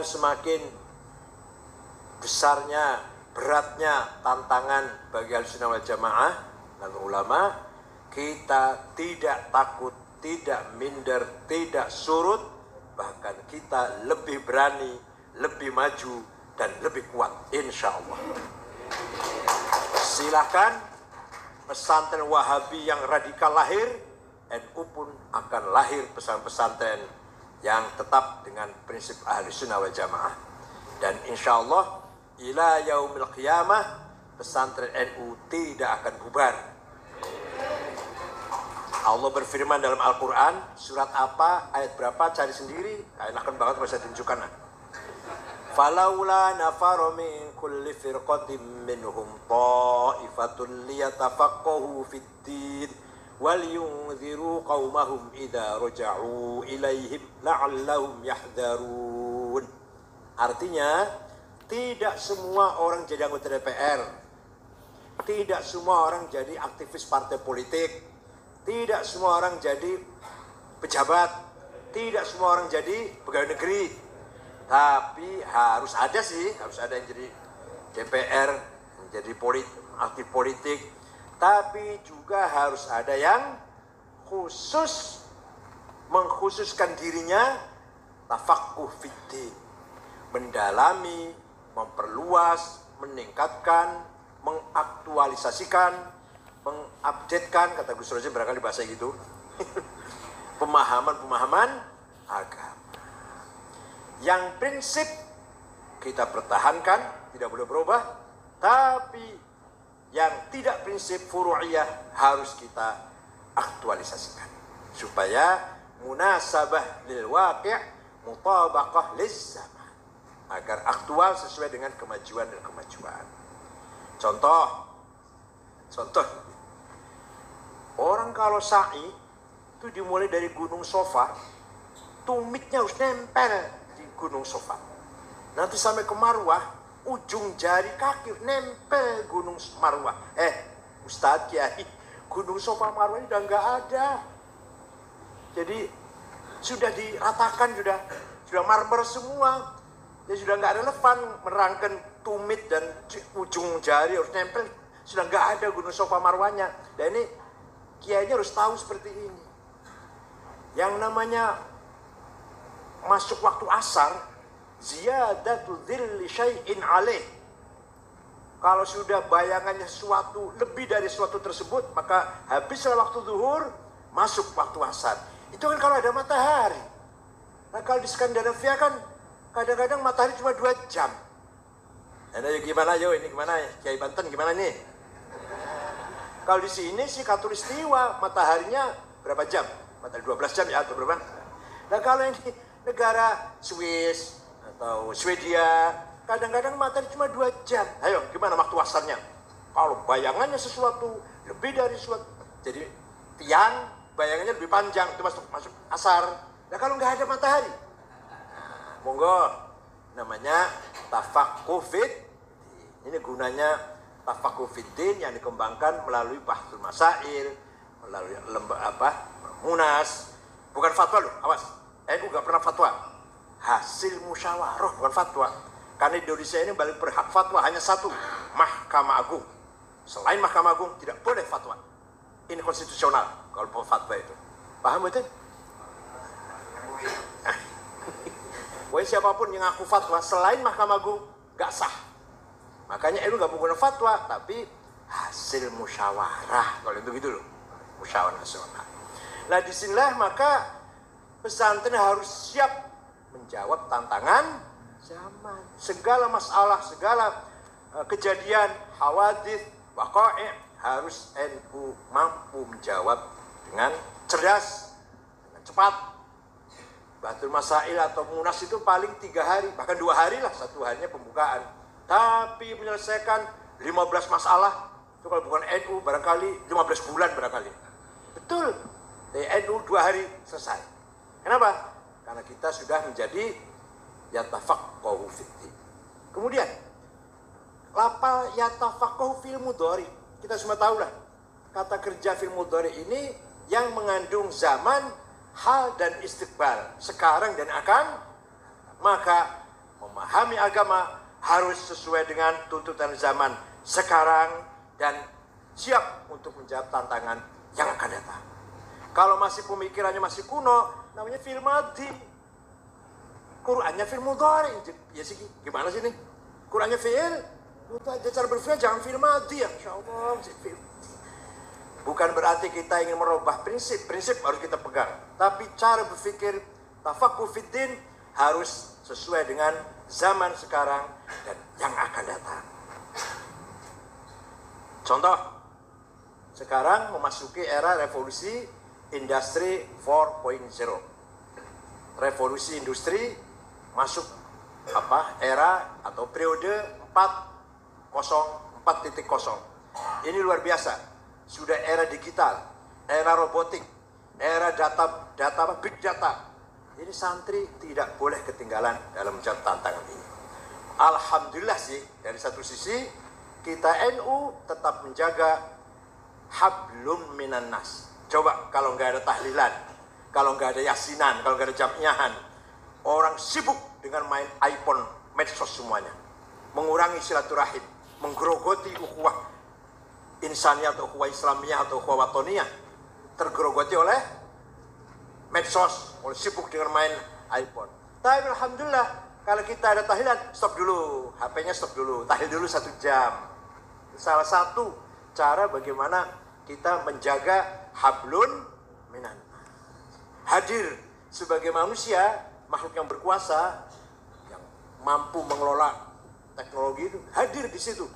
dengan semakin besarnya, beratnya tantangan bagi Ahlussunnah wal Jamaah dan ulama, kita tidak takut, tidak minder, tidak surut, bahkan kita lebih berani, lebih maju, dan lebih kuat, insya Allah. Silahkan pesantren Wahabi yang radikal lahir, NU pun akan lahir pesantren yang tetap dengan prinsip Ahlussunnah wal Jamaah. Dan insya Allah ila yaumil qiyamah pesantren NU tidak akan bubar. Allah berfirman dalam Al-Quran, surat apa, ayat berapa, cari sendiri. Enakan banget kalau saya tunjukkan. Falaula nafara min kulli firqatin minhum ta'ifatun liyatafaqahu fid-din wal yunziru qaumahum idza raja'u ilaihim la'allahum yahdharun. Artinya, tidak semua orang jadi anggota DPR, tidak semua orang jadi aktivis partai politik, tidak semua orang jadi pejabat, tidak semua orang jadi pegawai negeri. Tapi harus ada sih, harus ada yang jadi DPR, menjadi aktif politik. Tapi juga harus ada yang khusus, mengkhususkan dirinya, tafaqquh fiddin, mendalami, memperluas, meningkatkan, mengaktualisasikan, mengupdatekan, kata Gus Rozi barangkali bahasa gitu, pemahaman-pemahaman agama. Yang prinsip kita pertahankan, tidak boleh berubah, tapi yang tidak prinsip furu'iyah harus kita aktualisasikan supaya munasabah lil waqi', mutabaqah liz zaman, agar aktual sesuai dengan kemajuan dan kemajuan. Contoh, orang kalau sa'i itu dimulai dari Gunung Sofa, tumitnya harus nempel di Gunung Sofa. Nanti sampai ke Marwah, ujung jari kaki nempel Gunung Marwah. Ustadz Kiai, Gunung Sofa Marwah ini udah nggak ada. Jadi sudah diratakan, sudah marmer semua. Jadi sudah nggak relevan merangkan tumit dan ujung jari harus nempel. Sudah nggak ada Gunung Sofa Marwahnya. Dan ini kiainya harus tahu seperti ini. Yang namanya masuk waktu asar, ziyadatu dhilli syai'in alaih. Kalau sudah bayangannya sesuatu lebih dari sesuatu tersebut, maka habislah waktu zuhur, masuk waktu asar. Itu kan kalau ada matahari. Nah kalau di Skandinavia kan kadang-kadang matahari cuma 2 jam. Nah, gimana ini gimana Kiai Banten gimana nih? Kalau di sini sih Katulistiwa mataharinya berapa jam? Matahari 12 jam ya atau berapa? Nah kalau ini negara Swiss atau Swedia, kadang-kadang matahari cuma 2 jam. Ayo, gimana waktu asarnya? Kalau bayangannya sesuatu lebih dari sesuatu, jadi tiang bayangannya lebih panjang, itu masuk asar. Nah kalau nggak ada matahari, nah, monggo, namanya tafaqquh fiddin. Ini gunanya tafaqquh fiddin yang dikembangkan melalui bahsul masail, melalui munas, bukan fatwa loh, awas. NU nggak pernah fatwa, hasil musyawarah bukan fatwa. Karena Indonesia ini balik berhak fatwa hanya satu, Mahkamah Agung. Selain Mahkamah Agung tidak boleh fatwa. Ini konstitusional kalau mau fatwa itu. Paham betul? Wah siapapun yang ngaku fatwa selain Mahkamah Agung nggak sah. Makanya NU nggak menggunakan fatwa, tapi hasil musyawarah. Kalau itu gitu loh, musyawarah nasional. Nah disinilah maka pesantren harus siap menjawab tantangan zaman. Segala masalah, segala kejadian, hawadits, waqa'i' harus NU mampu menjawab dengan cerdas, dengan cepat. Batul Masail atau Munas itu paling 3 hari, bahkan 2 hari lah, 1 harinya pembukaan. Tapi menyelesaikan 15 masalah, itu kalau bukan NU barangkali 15 bulan barangkali. Betul, dari NU 2 hari selesai. Kenapa? Karena kita sudah menjadi yatafaqahu fiddin. Kemudian lafal yatafaqahu fil mudhari. Kita semua tahu lah kata kerja fil mudhari ini yang mengandung zaman, hal dan istiqbal, sekarang dan akan. Maka memahami agama harus sesuai dengan tuntutan zaman sekarang dan siap untuk menjawab tantangan yang akan datang. Kalau masih pemikirannya masih kuno, namanya fi'il madhi. Qurannya fi'il mudhari. Ya sih, gimana sih nih? Qurannya fi'il, cara berpikir jangan fi'il madhi ya. Insyaallah fi'il. Bukan berarti kita ingin merubah prinsip harus kita pegang. Tapi cara berpikir tafaqquh fiddin harus sesuai dengan zaman sekarang dan yang akan datang. Contoh, sekarang memasuki era revolusi industri 4.0. Revolusi industri masuk era atau periode 4.0. Ini luar biasa. Sudah era digital, era robotik, era data big data. Jadi santri tidak boleh ketinggalan dalam menjawab tantangan ini. Alhamdulillah sih, dari satu sisi kita NU tetap menjaga hablum minan nas. Coba kalau nggak ada tahlilan, kalau nggak ada yasinan, kalau nggak ada jamiahan, orang sibuk dengan main iPhone, medsos semuanya, mengurangi silaturahim, menggerogoti ukhuwah insaniyah atau ukhuwah islamiyah atau ukhuwah watoniyah, tergerogoti oleh medsos, oleh sibuk dengan main iPhone. Tapi alhamdulillah kalau kita ada tahlilan, stop dulu, HP-nya stop dulu, tahlil dulu 1 jam. Salah satu cara bagaimana kita menjaga hablun minan. Hadir sebagai manusia, makhluk yang berkuasa, yang mampu mengelola teknologi itu, hadir di situ.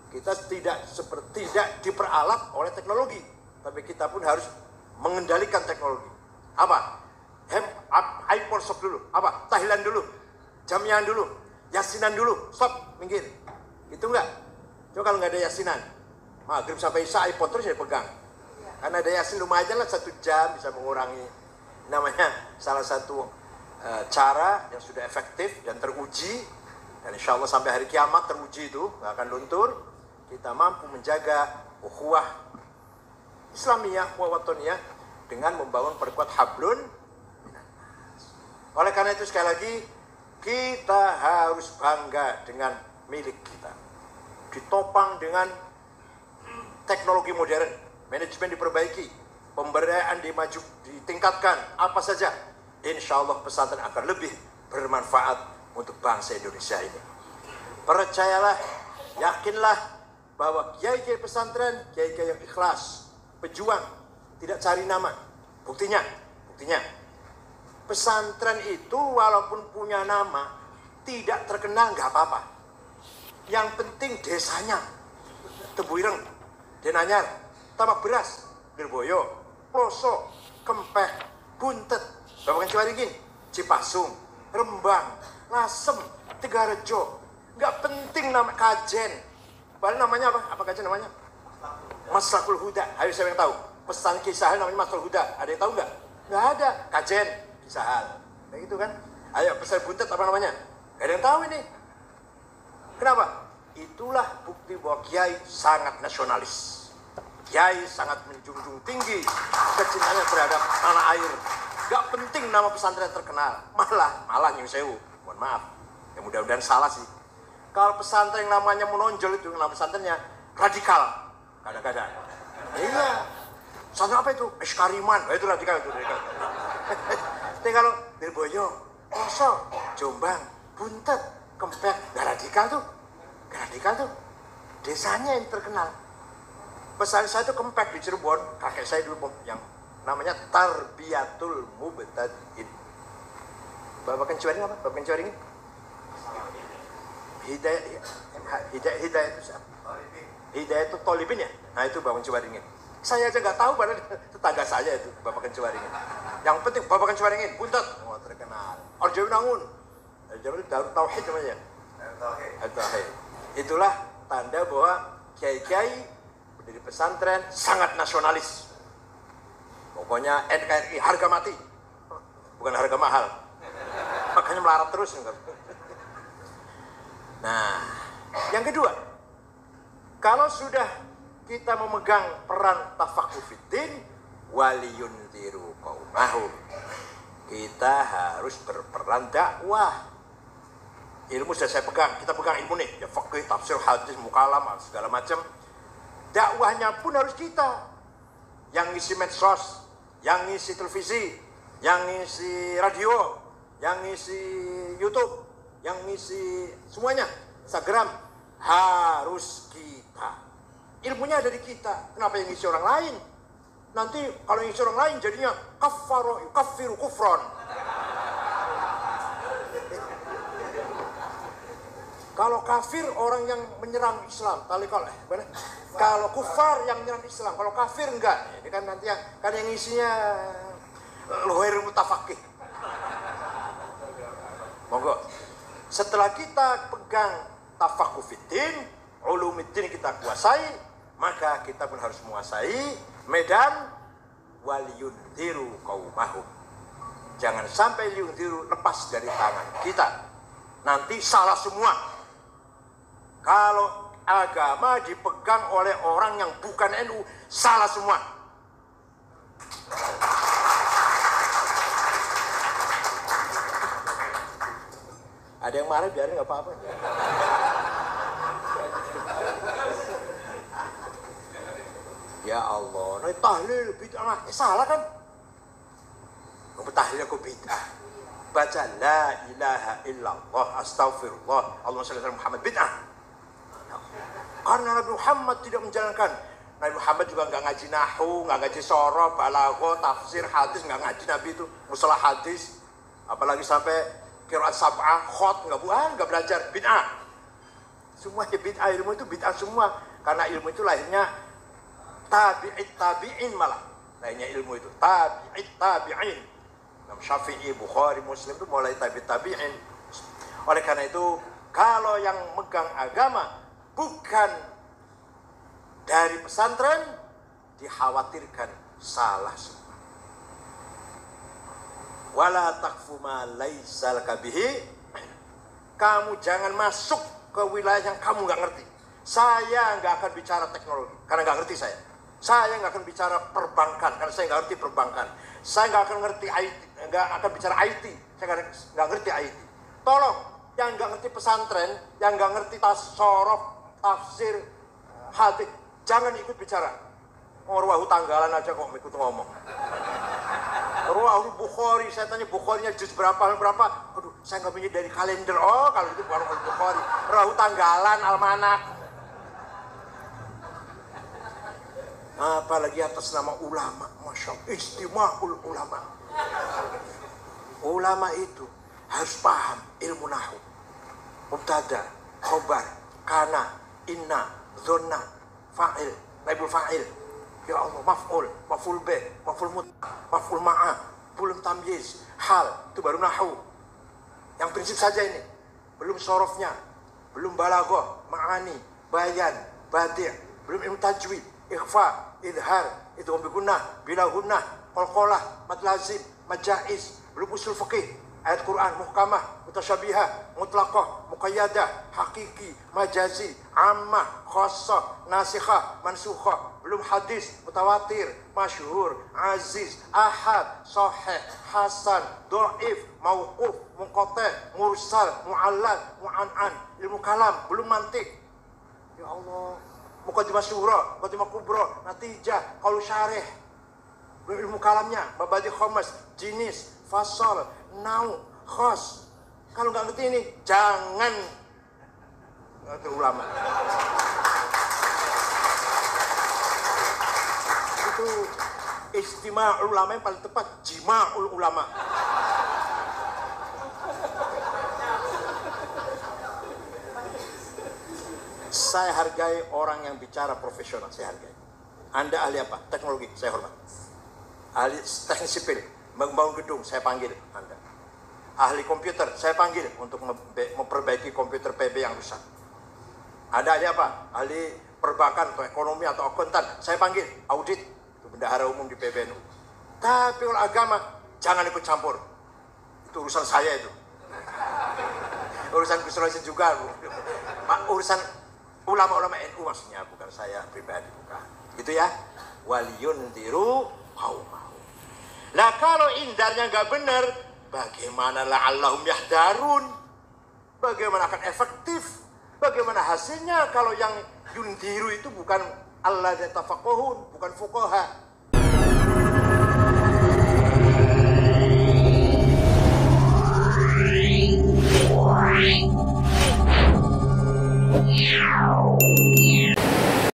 Kita tidak diperalat oleh teknologi, tapi kita pun harus mengendalikan teknologi. Apa? iPhone stop dulu. Apa? Tahlilan dulu, jamiahan dulu, yasinan dulu, stop, minggir. Itu enggak? Coba kalau nggak ada yasinan, maghrib sampai isya iPhone terus ya pegang. Karena ada yasin lumayan lah 1 jam bisa mengurangi. Namanya salah satu cara yang sudah efektif dan teruji, dan insya Allah sampai hari kiamat teruji itu nggak akan luntur. Kita mampu menjaga ukhuwah Islamiyah, ukhuwah watoniyah dengan membangun perkuat hablun. Oleh karena itu sekali lagi kita harus bangga dengan milik kita. Ditopang dengan teknologi modern, manajemen diperbaiki, pemberdayaan ditingkatkan, apa saja. Insya Allah pesantren akan lebih bermanfaat untuk bangsa Indonesia ini. Percayalah, yakinlah bahwa kiai-kiai pesantren, kiai-kiai yang ikhlas, pejuang, tidak cari nama. Buktinya, pesantren itu walaupun punya nama, tidak terkenal nggak apa-apa. Yang penting desanya, Tebuireng, Denanyar, Tamak Beras, Lirboyo, Ploso, Kempeh, Buntet, Babakan Ciwaringin, Cipasung, Rembang, Lasem, Tegarejo. Nggak penting nama Kajen. Padahal namanya apa? Apa kajian namanya? Maslakul Huda. Ayo siapa yang tahu? Pesan Kisahal namanya Maslakul Huda. Ada yang tahu nggak? Nggak ada. Kajian Kisahal. Kayak gitu kan? Ayo pesan Buntet apa namanya? Nggak ada yang tahu ini. Kenapa? Itulah bukti bahwa Kiai sangat nasionalis. Kiai sangat menjunjung tinggi kecintaannya terhadap tanah air. Nggak penting nama pesantren terkenal. Malah nyung sewu. Mohon maaf. Ya mudah-mudahan salah sih. Kalau pesantren yang namanya menonjol itu, nama pesantrennya radikal, kadang-kadang. Iya. Pesantren apa itu? Eskariman, itu radikal itu. Tapi kalau Lirboyo, Ploso, Jombang, Buntet, Kempek, gak radikal tuh. Desanya yang terkenal. Pesantren saya itu Kempek di Cirebon, kakek saya dulu yang namanya Tarbiyatul Mubtadi'in. Babakan Ciwaringin apa? Babakan Ciwaringin? Hidayah itu siapa? Hidayah itu Tolibin ya? Nah itu Babakan Ciwaringin. Saya aja nggak tahu, padahal tetangga saya itu Babakan Ciwaringin. Yang penting Babakan Ciwaringin, Buntet, terkenal. Arjo Winangun, Darut Tauhid namanya. Tauhid. Itulah tanda bahwa kiai-kiai pendiri pesantren sangat nasionalis. Pokoknya NKRI harga mati, bukan harga mahal. Makanya melarat terus. Nah, yang kedua, kalau sudah kita memegang peran tafaqquh fiddin waliyunziru qaumahum, kita harus berperan dakwah. ilmu sudah saya pegang, kita pegang ilmu nih, ya fikih, tafsir, hadis, mukalam, segala macam. Dakwahnya pun harus kita. Yang ngisi medsos, yang ngisi televisi, yang ngisi radio, yang ngisi YouTube, yang ngisi semuanya, Instagram, harus kita. Ilmunya ada di kita. Kenapa yang ngisi orang lain? Nanti kalau yang ngisi orang lain jadinya kafiru kufron. Kalau kafir orang yang menyerang Islam, kalau kufar yang menyerang Islam, kalau kafir enggak. Ini kan nanti yang isinya luhir mutafakih. Monggo. Setelah kita pegang tafakuh fiddin, ulumiddin kita kuasai, maka kita pun harus menguasai medan waliyundiru qaumahum. Jangan sampai liyundiru lepas dari tangan kita. Nanti salah semua. Kalau agama dipegang oleh orang yang bukan NU, salah semua. Ada yang marah, biarin nggak apa-apa. Ya Allah, nah tahlil bid'ah, salah kan? Tahlil aku bid'ah. Baca la ilaha illallah, astaghfirullah, Allahumma shalli ala Muhammad, bid'ah. Karena Nabi Muhammad tidak menjalankan. Nabi Muhammad juga nggak ngaji nahu, nggak ngaji soroh, balaghah, tafsir, hadis, nggak ngaji Nabi itu, mustalah hadis, apalagi sampai qiraat sab'ah, khot, nggak belajar, bid'ah. Semuanya bid'ah, ilmu itu bid'ah semua. Karena ilmu itu lahirnya tabi'in malah. Lahirnya ilmu itu tabi'in. Imam Syafi'i, Bukhari, Muslim itu mulai tabi'in. Oleh karena itu, kalau yang megang agama bukan dari pesantren, dikhawatirkan salah semua. Wala taqfu ma laisa laka bihi. Kamu jangan masuk ke wilayah yang kamu nggak ngerti. Saya nggak akan bicara teknologi karena nggak ngerti saya. Saya nggak akan bicara perbankan karena saya nggak ngerti perbankan. Saya nggak akan ngerti IT, nggak akan bicara IT. Saya nggak ngerti IT. Tolong yang nggak ngerti pesantren, yang nggak ngerti tasawuf, tafsir, hadis, jangan ikut bicara. Ruwahu tanggalan aja kok ikut ngomong. Ruwahu Bukhari, saya tanya Bukharinya juz berapa. Aduh, saya nggak punya dari kalender. Oh, kalau itu bukan Bukhari. Ruwahu tanggalan, almanak. Apalagi atas nama ulama, masya Allah, istima'ul ulama. Ulama itu harus paham ilmu nahwu, mubtada, khobar, kana, inna, zonna, fa'il, naibul fa'il, ya Allah, maf'ul, maf'ul bih, maf'ul maf'ul ma'ah, belum tamyiz, hal, itu baru nahwu. Yang prinsip saja ini, belum sorofnya, belum balaghah, ma'ani, bayan, badi', belum ilmu tajwid, ikhfa, idhar, itu gunnah, bila gunnah, qalqalah, mad lazim, majaiz, belum usul fikih, ayat Quran, muhkamah, mutasyabihah, mutlaqah, muqayyadah, hakiki, majazi, ammah, khassah, nasikhah, mansukhah, belum hadis, mutawatir, masyhur, aziz, ahad, sahih, hasan, dhaif, mauquf, munqati', mursal, mu'allal, mu'an'an, ilmu kalam, belum mantik. Ya Allah, muqaddimah syura, muqaddimah kubra, natijah, qaul syarih, belum ilmu kalamnya, mabadi khamas, jinis, fasal, nau, khas. Kalau nggak ngerti ini, jangan ke ulama. Itu istimewa ulama yang paling tepat, jima'ul ulama. Saya hargai orang yang bicara profesional, saya hargai. Anda ahli apa? Teknologi, saya hormat. Ahli teknik sipil, membangun gedung, saya panggil Anda. Ahli komputer, saya panggil untuk memperbaiki komputer PB yang rusak. Ada ahli apa? Ahli perbankan atau ekonomi atau akuntan, saya panggil audit, itu bendahara umum di PBNU. Tapi kalau agama, jangan ikut campur. Itu urusan saya itu. Urusan Gus Royce juga, urusan ulama-ulama NU maksudnya, bukan saya pribadi, bukan. Gitu ya. Waliyundiru qaumahu. Lah kalau indarnya nggak benar, bagaimana la'allahum yahdarun? Bagaimana akan efektif? Bagaimana hasilnya kalau yang yundiru itu bukan alladzina tafaqahun, bukan fuqaha,